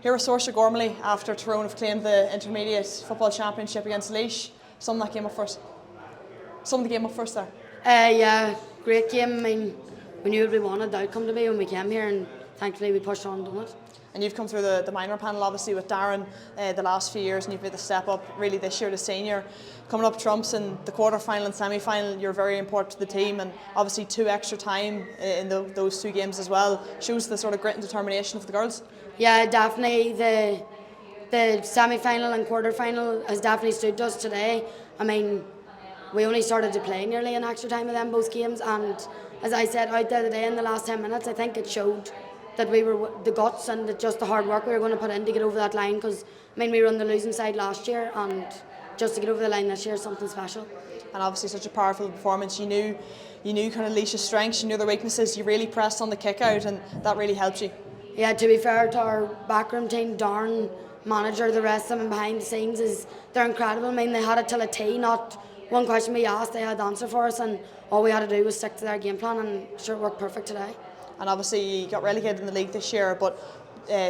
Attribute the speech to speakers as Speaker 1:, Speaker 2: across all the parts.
Speaker 1: Here with Saoirse Gormley after Tyrone have claimed the Intermediate Football Championship against Laois. Some that came up first. Some of the game up first there.
Speaker 2: Yeah, great game. I mean, we knew what we wanted the outcome to be when we came here, and thankfully we pushed on and done it.
Speaker 1: And you've come through the minor panel obviously with Darren the last few years, and you've made the step up really this year to senior. Coming up trumps in the quarter final and semi final, you're very important to the team, and obviously 2 extra time in those 2 games as well shows the sort of grit and determination of the girls.
Speaker 2: Yeah, definitely. The semi-final and quarter-final has definitely stood us today. I mean, we only started to play nearly an extra time of them both games, and as I said out there today in the last 10 minutes, I think it showed that we were the guts and just the hard work we were going to put in to get over that line, because I mean, we were on the losing side last year, and just to get over the line this year is something special.
Speaker 1: And obviously such a powerful performance. You knew kind of Laois's strengths, you knew their weaknesses, you really pressed on the kick out, and that really helped you.
Speaker 2: Yeah, to be fair to our backroom team, Darren, manager, the rest of them behind the scenes, they're incredible. I mean, they had it till a T, not one question we asked, they had the answer for us, and all we had to do was stick to their game plan, and sure, it worked perfect today.
Speaker 1: And obviously you got relegated in the league this year, but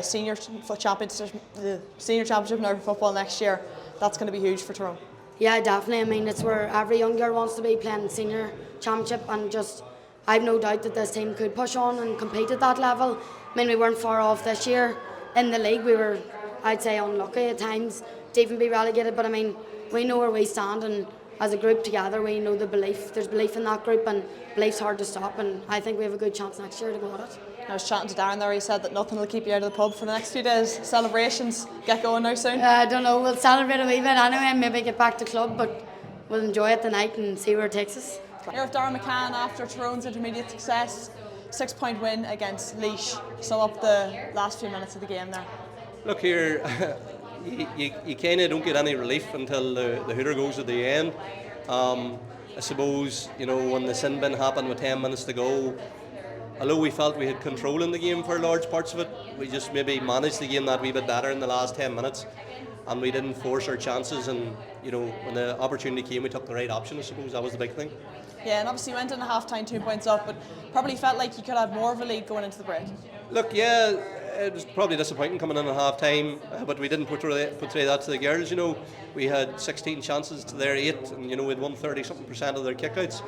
Speaker 1: senior championship in Irish football next year, that's going to be huge for Tyrone.
Speaker 2: Yeah, definitely. I mean, it's where every young girl wants to be, playing senior championship, and just I've no doubt that this team could push on and compete at that level. I mean, we weren't far off this year in the league. We were, I'd say, unlucky at times to even be relegated, but I mean, we know where we stand, and as a group together we know there's belief in that group, and belief's hard to stop, and I think we have a good chance next year to go at it.
Speaker 1: I was chatting to Darren there, he said that nothing will keep you out of the pub for the next few days. Celebrations get going now soon?
Speaker 2: I don't know, we'll celebrate a wee bit anyway and maybe get back to club, but we'll enjoy it tonight and see where it takes us.
Speaker 1: Here with Darren McCann after Tyrone's intermediate success, 6-point win against Laois. Sum up the last few minutes of the game there.
Speaker 3: Look here, you kind of don't get any relief until the hooter goes at the end. I suppose, you know, when the sin bin happened with 10 minutes to go, although we felt we had control in the game for large parts of it, we just maybe managed the game that wee bit better in the last 10 minutes, and we didn't force our chances, and you know, when the opportunity came we took the right option. I suppose that was the big thing.
Speaker 1: Yeah, and obviously you went in at half time 2 points up, but probably felt like you could have more of a lead going into the break.
Speaker 3: Look, yeah, it was probably disappointing coming in at half time, but we didn't portray that to the girls. You know, we had 16 chances to their 8, and you know, we had won 30-something% of their kickouts.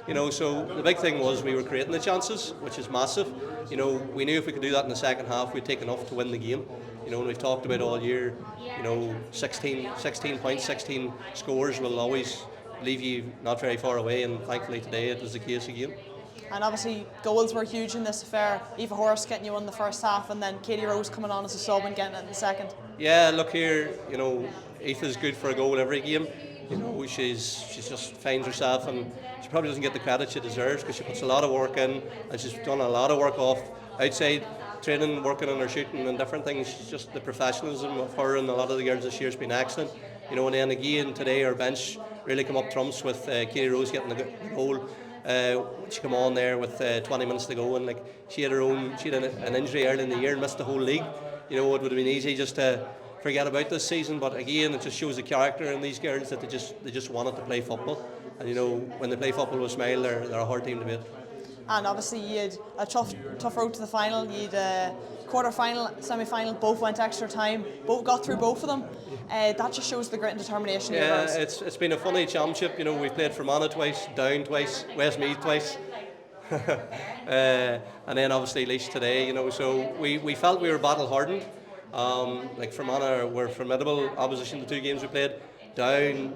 Speaker 3: You know, so the big thing was we were creating the chances, which is massive. You know, we knew if we could do that in the second half, we'd take enough to win the game. You know, and we've talked about all year, you know, 16 points, 16 scores will always leave you not very far away, and thankfully today it was the case again.
Speaker 1: And obviously goals were huge in this affair. Eva Horace getting you in the first half, and then Katie Rose coming on as a sub and getting it in the second.
Speaker 3: Yeah, look here, you know, Aoife's good for a goal every game. You know, she's just finds herself, and she probably doesn't get the credit she deserves because she puts a lot of work in, and she's done a lot of work off outside training, working on her shooting and different things. She's just the professionalism of her and a lot of the girls this year has been excellent. You know, and then again today our bench really come up trumps with Katie Rose getting the goal. She came on there with 20 minutes to go, and like she had an injury early in the year and missed the whole league. You know, it would have been easy just to forget about this season, but again it just shows the character in these girls that they just wanted to play football, and you know, when they play football with smile, they're a hard team to beat.
Speaker 1: And obviously you had a tough road to the final. You had quarter final, semi final, both went extra time, both got through both of them. That just shows the grit and determination.
Speaker 3: Yeah, it's been a funny championship. You know, we've played Fermanagh twice, Down twice, Westmeath twice, and then obviously Laois today. You know, so we felt we were battle hardened. Like Fermanagh were formidable opposition the 2 games we played. Down,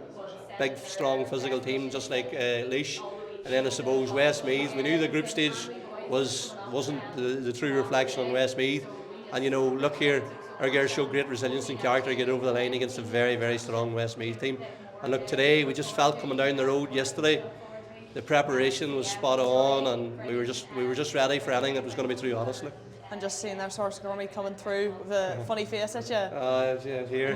Speaker 3: big, strong, physical team, just like Laois. And then I suppose Westmeath, we knew the group stage wasn't the true reflection on Westmeath. And you know, look here, our girls showed great resilience and character to get over the line against a very, very strong Westmeath team. And look, today we just felt coming down the road yesterday, the preparation was spot on, and we were just ready for anything that was going to be through, honestly.
Speaker 1: And just seeing their Saoirse Gormley coming through with a funny face at you.
Speaker 3: Yeah, here.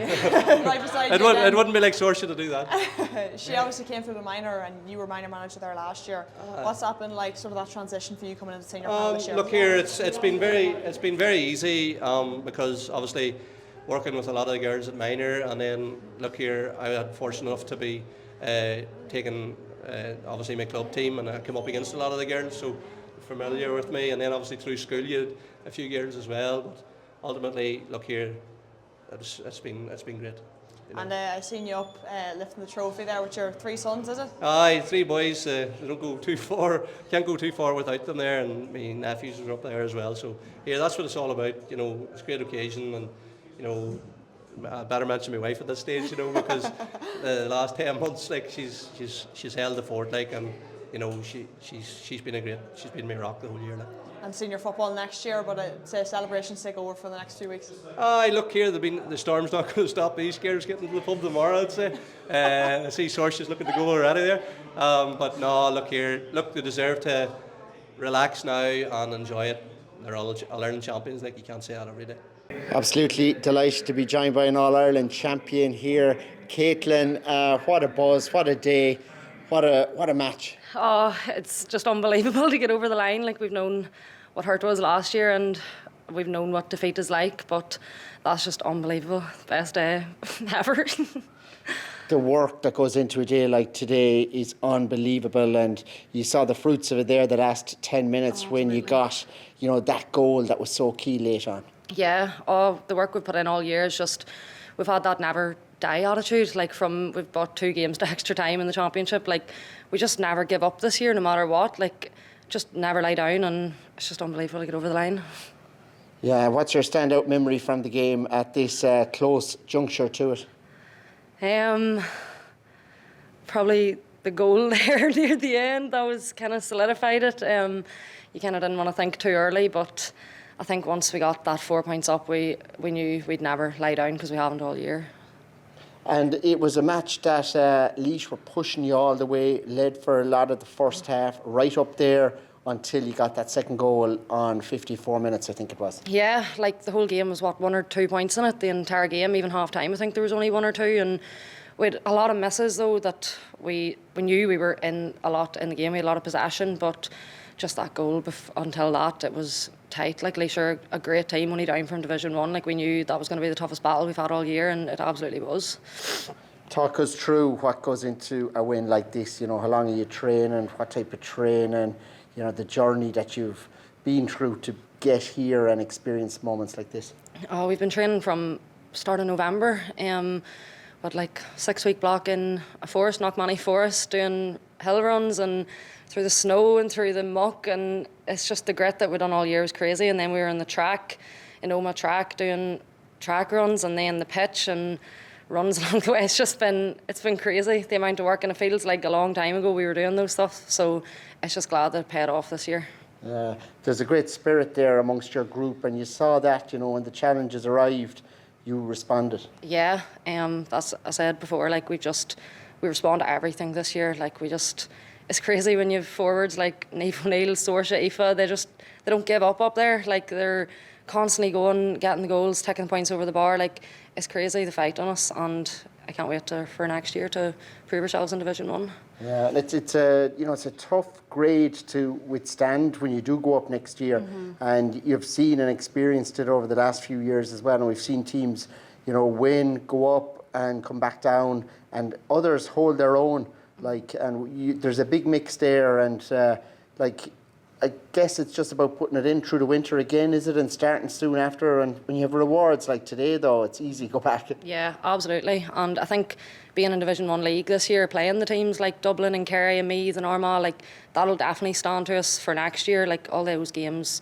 Speaker 1: Right beside you.
Speaker 3: It wouldn't be like Saoirse to do that.
Speaker 1: She obviously came through the minor, and you were minor manager there last year. What's that been like, sort of that transition for you coming into senior panel this year?
Speaker 3: Look here, it's been very easy because obviously working with a lot of the girls at minor, and then look here, I had fortunate enough to be taking obviously my club team, and I came up against a lot of the girls, so familiar with me, and then obviously through school you had a few girls as well, but ultimately, look here, it's been great. You know.
Speaker 1: And I seen you up lifting the trophy there with your 3 sons, is it?
Speaker 3: Aye, 3 boys. They don't go too far. Can't go too far without them there, and my nephews are up there as well. So yeah, that's what it's all about. You know, it's a great occasion, and you know, I better mention my wife at this stage. You know, because the last 10 months, like she's held the fort, like, and you know, she's been my rock the whole year, like.
Speaker 1: And senior football next year, but I'd say celebrations take over for the next few weeks.
Speaker 3: Aye, look here, the storm's not going to stop these scares getting to the pub tomorrow, I'd say. I see Sorcia's looking to go already there. But no, look here, they deserve to relax now and enjoy it. They're all All-Ireland champions, like, you can't say that every day.
Speaker 4: Absolutely delighted to be joined by an All-Ireland champion here. Caitlin, what a buzz, what a day, what a match.
Speaker 5: Oh, it's just unbelievable to get over the line. Like, we've known what hurt was last year and we've known what defeat is like, but that's just unbelievable. Best day ever.
Speaker 4: The work that goes into a day like today is unbelievable, and you saw the fruits of it there the last 10 minutes when you got, you know, that goal that was so key late on.
Speaker 5: Yeah, the work we've put in all year is just, we've had that never die attitude. Like, we've brought 2 games to extra time in the championship. Like, we just never give up this year, no matter what. Like, just never lie down, and it's just unbelievable to get over the line.
Speaker 4: Yeah, what's your standout memory from the game at this close juncture to it?
Speaker 5: Probably the goal there near the end. That was kind of solidified it. You kind of didn't want to think too early, but I think once we got that 4 points up, we knew we'd never lie down, because we haven't all year.
Speaker 4: And it was a match that Laois were pushing you all the way, led for a lot of the first half, right up there until you got that second goal on 54 minutes, I think it was.
Speaker 5: Yeah, like, the whole game was, 1 or 2 points in it, the entire game, even half time. I think there was only 1 or 2, and we had a lot of misses, though, that we knew we were in a lot in the game. We had a lot of possession, but just that goal, until that, it was tight. Like, Laois are a great team, only down from Division 1. Like, we knew that was going to be the toughest battle we've had all year, and it absolutely was.
Speaker 4: Talk us through what goes into a win like this. You know, how long are you training, what type of training, you know, the journey that you've been through to get here and experience moments like this.
Speaker 5: Oh, we've been training from start of November, but like 6-week block in a forest, Knockmoney Forest, doing hill runs and through the snow and through the muck, and it's just the grit that we've done all year was crazy. And then we were in the track, in Oma track, doing track runs, and then the pitch and runs along the way. It's been crazy, the amount of work, and it feels like a long time ago we were doing those stuff. So it's just glad that it paid off this year.
Speaker 4: There's a great spirit there amongst your group, and you saw that, you know, when the challenges arrived, you responded.
Speaker 5: Yeah, that's, I said before, like, we respond to everything this year. Like, it's crazy when you have forwards like Niamh O'Neill, Sorcia, Aoife, they don't give up there. Like, they're constantly going, getting the goals, taking the points over the bar. Like, it's crazy, the fight on us, and I can't wait for next year to prove ourselves in Division 1.
Speaker 4: Yeah, and it's a tough grade to withstand when you do go up next year, and you've seen and experienced it over the last few years as well. And we've seen teams, you know, win, go up, and come back down, and others hold their own. Like, and there's a big mix there, and I guess it's just about putting it in through the winter again, is it, and starting soon after. And when you have rewards like today, though, it's easy to go back.
Speaker 5: Yeah, absolutely. And I think being in Division 1 league this year, playing the teams like Dublin and Kerry and Meath and Armagh, like, that'll definitely stand to us for next year. Like, all those games,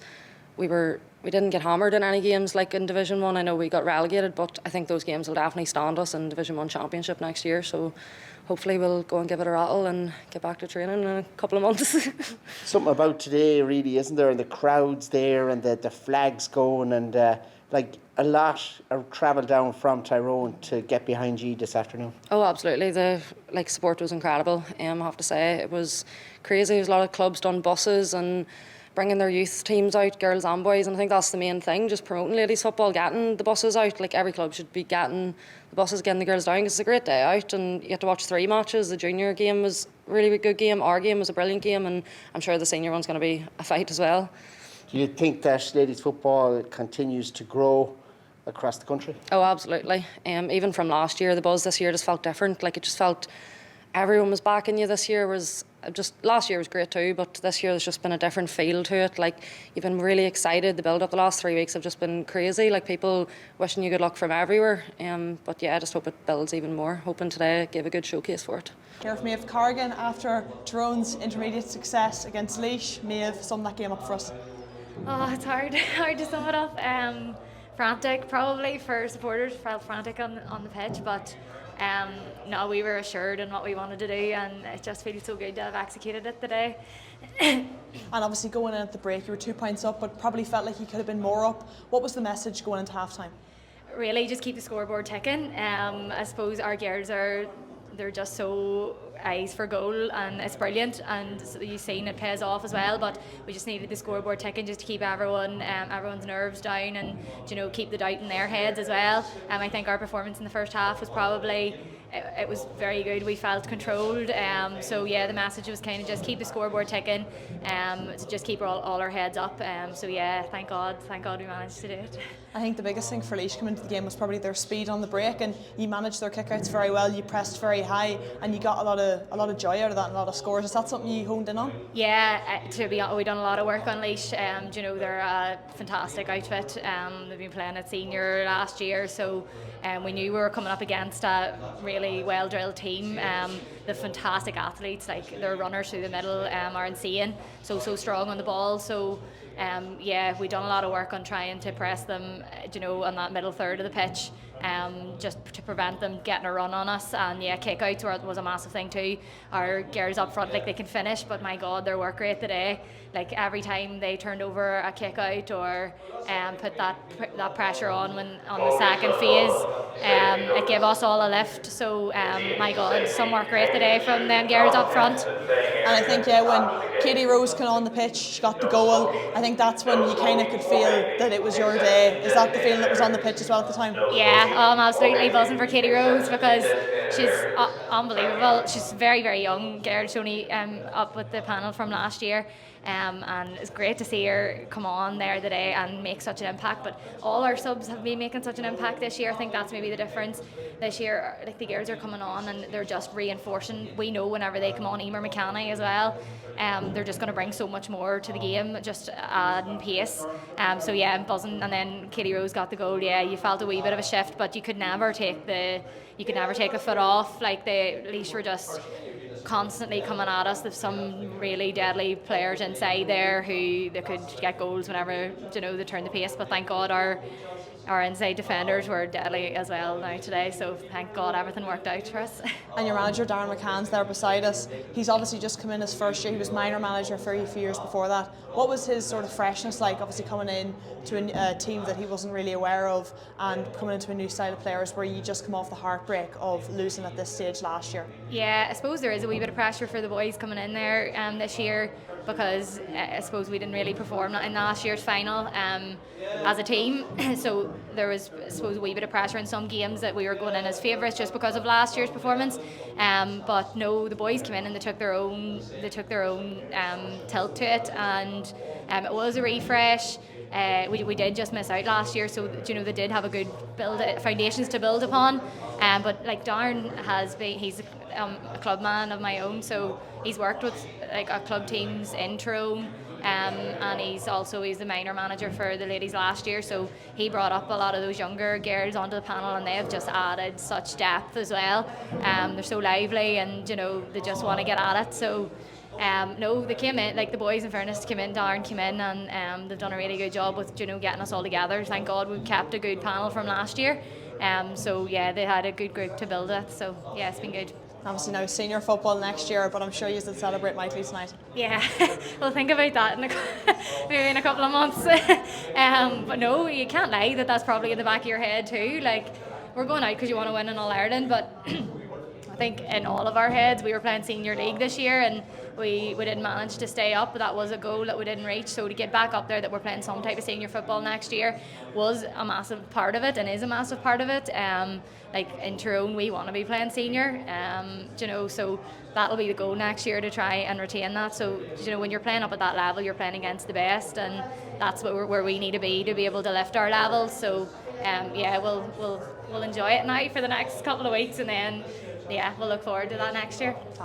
Speaker 5: we didn't get hammered in any games like in Division 1. I know we got relegated, but I think those games will definitely stand us in Division 1 Championship next year. So hopefully we'll go and give it a rattle and get back to training in a couple of months. Something
Speaker 4: about today, really, isn't there? And the crowds there, and the flags going, and like, a lot of travel down from Tyrone to get behind you this afternoon.
Speaker 5: Oh, absolutely. The support was incredible. I have to say, it was crazy. There's a lot of clubs done buses and bringing their youth teams out, girls and boys, and I think that's the main thing, just promoting ladies football, getting the buses out. Like, every club should be getting the buses, getting the girls down, because it's a great day out, and you get to watch 3 matches. The junior game was a really good game, our game was a brilliant game, and I'm sure the senior one's going to be a fight as well.
Speaker 4: Do you think that ladies football continues to grow across the country?
Speaker 5: Oh, absolutely. Even from last year, the buzz this year just felt different. Like, it just felt everyone was backing you. This year was just, last year was great too, but this year there's just been a different feel to it. Like, you've been really excited. The build up the last 3 weeks have just been crazy. Like, people wishing you good luck from everywhere. But yeah, I just hope it builds even more. Hoping today gave a good showcase for it.
Speaker 1: Here for Maeve Corrigan, after Tyrone's intermediate success against Laois, Maeve, sum that game up for us.
Speaker 6: Oh, it's hard to sum it up. Frantic, probably, for supporters. Felt frantic on the pitch, but no, we were assured in what we wanted to do, and it just feels so good to have executed it today.
Speaker 1: And obviously going in at the break, you were 2 points up, but probably felt like you could have been more up. What was the message going into half-time?
Speaker 6: Really, just keep the scoreboard ticking. I suppose our girls they're just so eyes for goal, and it's brilliant, and so you've seen it pays off as well, but we just needed the scoreboard ticking just to keep everyone's nerves down, and keep the doubt in their heads as well. I think our performance in the first half was probably, it was very good. We felt controlled, so yeah, the message was kind of just keep the scoreboard ticking, to just keep all our heads up. So yeah, thank God we managed to do it.
Speaker 1: I think the biggest thing for Laois coming into the game was probably their speed on the break, and you managed their kickouts very well. You pressed very high, and you got a lot of joy out of that and a lot of scores. Is that something you honed in on?
Speaker 6: Yeah, to be honest, we've done a lot of work on Laois. They're a fantastic outfit. They've been playing at senior last year, so we knew we were coming up against a really well drilled team. The fantastic athletes, like their runners through the middle, are insane. So strong on the ball. So. Yeah, we've done a lot of work on trying to press them, on that middle third of the pitch, just to prevent them getting a run on us. And yeah, kick-outs was a massive thing too. Our girls up front, like, they can finish, but my God, their work rate today, like every time they turned over a kick-out or put that pressure on the second phase, it gave us all a lift. So my God, some work rate today from them girls up front.
Speaker 1: And I think, yeah, when Katie Rose came on the pitch, she got the goal, I think that's when you kind of could feel that it was your day. Is that the feeling that was on the pitch as well at the time?
Speaker 6: Yeah, I'm absolutely buzzing for Katie Rose, because she's unbelievable. She's very, very young girl. She's only up with the panel from last year. And it's great to see her come on there today and make such an impact. But all our subs have been making such an impact this year. I think that's maybe the difference this year. Like, the girls are coming on and they're just reinforcing. We know whenever they come on, Emer McCanny as well, they're just going to bring so much more to the game, just adding pace. So yeah, I'm buzzing. And then Katie Rose got the goal. Yeah, you felt a wee bit of a shift, but you could never take the foot off. Like, the Laois were just constantly coming at us. There's some really deadly players inside there who they could get goals whenever they turn the pace, but thank God our inside defenders were deadly as well now today, so thank God everything worked out for us.
Speaker 1: And your manager Darren McCann's there beside us. He's obviously just come in his first year. He was minor manager for a few years before that. What was his sort of freshness like, obviously coming in to a team that he wasn't really aware of, and coming into a new style of players where you just come off the heartbreak of losing at this stage last year? Yeah,
Speaker 6: I suppose there is a wee bit of pressure for the boys coming in there this year, because I suppose we didn't really perform in last year's final as a team. So there was, I suppose, a wee bit of pressure in some games that we were going in as favourites just because of last year's performance. But no, the boys came in and they took their own tilt to it, and it was a refresh. We did just miss out last year, so they did have a good foundations to build upon. But like, Darren he's a club man of my own, so he's worked with like our club teams in Tyrone, and he's the minor manager for the ladies last year, so he brought up a lot of those younger girls onto the panel, and they've just added such depth as well. They're so lively, and they just want to get at it. So no, they came in, like the boys, in fairness, Darren came in, and they've done a really good job with getting us all together. Thank God we kept a good panel from last year. So yeah, they had a good group to build it, so yeah, it's been good.
Speaker 1: Obviously now senior football next year, but I'm sure you will celebrate mightily tonight.
Speaker 6: Yeah, we'll think about that maybe in a couple of months. But no, you can't lie that's probably in the back of your head too. Like, we're going out because you want to win in All Ireland, but I think in all of our heads we were playing senior league this year, and we didn't manage to stay up. That was a goal that we didn't reach, so to get back up there, that we're playing some type of senior football next year, was a massive part of it, and is a massive part of it. Like, in Tyrone we want to be playing senior, so that'll be the goal next year, to try and retain that. So when you're playing up at that level, you're playing against the best, and that's where we need to be able to lift our levels. So yeah, we'll enjoy it now for the next couple of weeks, and then yeah, we'll look forward to that next year.